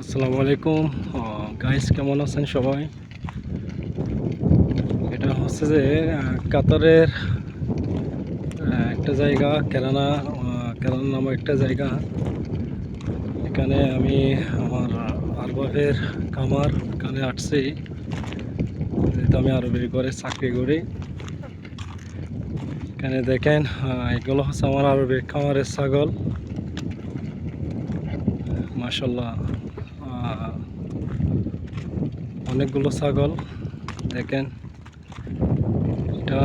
আসসালামু আলাইকুম গাইস, কেমন আছেন সবাই? এটা হচ্ছে যে কাতারের একটা জায়গা, কেরানা নামক একটা জায়গা। এখানে আমি আমার আরবাবের খামার এখানে আসছি, যেহেতু আমি আরবের ঘরে চাকরি করি। এখানে দেখেন, এগুলো হচ্ছে আমার আরবের খামারের ছাগল। মাশাল্লাহ, অনেকগুলো ছাগল। দেখেন, এটা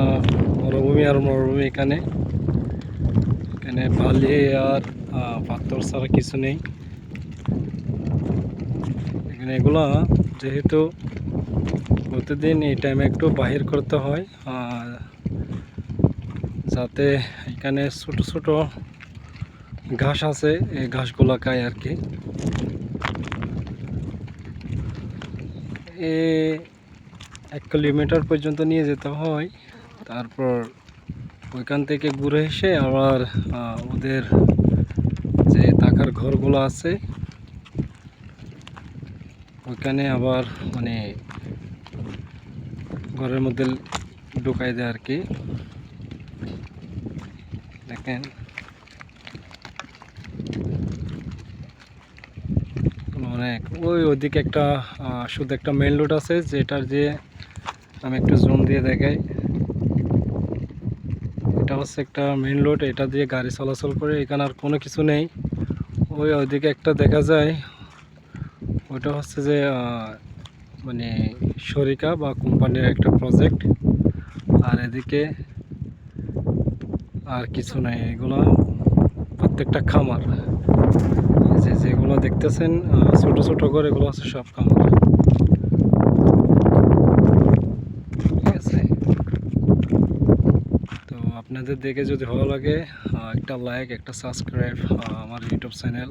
মরুভূমি আর মরুভূমি। এখানে এখানে বালি আর পাথর ছাড়া কিছু নেই। এখানে এগুলা যেহেতু প্রতিদিন এই টাইমে একটু বাহির করতে হয়, যাতে এখানে ছোট ছোট ঘাস আছে, এই ঘাসগুলা খায় আর কি। এ 1 কিলোমিটার পর্যন্ত নিয়ে যেতে হয়, তারপর ওইখান থেকে ঘুরে এসে আবার ওদের যে থাকার ঘরগুলো আছে ওইখানে আবার মানে ঘরের মধ্যে ঢুকাই দেয় আর কি। দেখেন, অনেক ওইদিকে একটা শুধু একটা মেইন রোড আছে, যেটার যে আমি একটু জুম দিয়ে দেখাই। এটা হচ্ছে একটা মেইন রোড, এটা দিয়ে গাড়ি চলাচল করে। এখানে আর কোনো কিছু নেই। ওইদিকে একটা দেখা যায়, ওইটা হচ্ছে যে মানে শরিকা বা কোম্পানির একটা প্রজেক্ট। আর এদিকে আর কিছু নাই, এগুলো প্রত্যেকটা খামার। যেগুলো দেখতেছেন ছোট ছোট করে, এগুলো হচ্ছে সব খামার। ঠিক আছে, তো আপনাদের দেখে যদি ভালো লাগে, একটা লাইক, একটা সাবস্ক্রাইব, আমার ইউটিউব চ্যানেল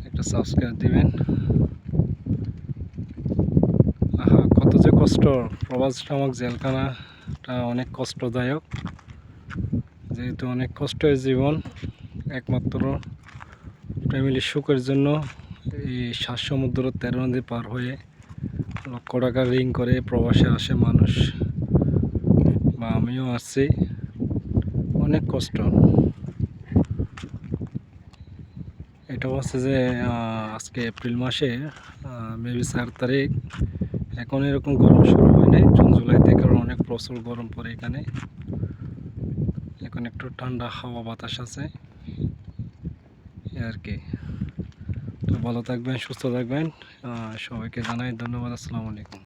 একটা সাবস্ক্রাইব দিবেন। কত যে কষ্ট, প্রবাস নামক জেলখানাটা অনেক কষ্টদায়ক। যেহেতু অনেক কষ্টের জীবন, একমাত্র ফ্যামিলির সুখের জন্য এই 7 সমুদ্র 13 নদী পার হয়ে লক্ষ টাকা ঋণ করে প্রবাসে আসে মানুষ, বা আমিও আসছি। অনেক কষ্ট। এটা হচ্ছে যে আজকে এপ্রিল মাসে মেবি 4 তারিখ। এখন এরকম গরম শুরু হয় নাই, জুন জুলাই থেকে অনেক প্রচুর গরম পড়ে এখানে। এখন একটু ঠান্ডা হাওয়া বাতাস আছে আর কি। তো ভালো থাকবেন, সুস্থ থাকবেন, সবাইকে জানাই ধন্যবাদ। আসসালামু আলাইকুম।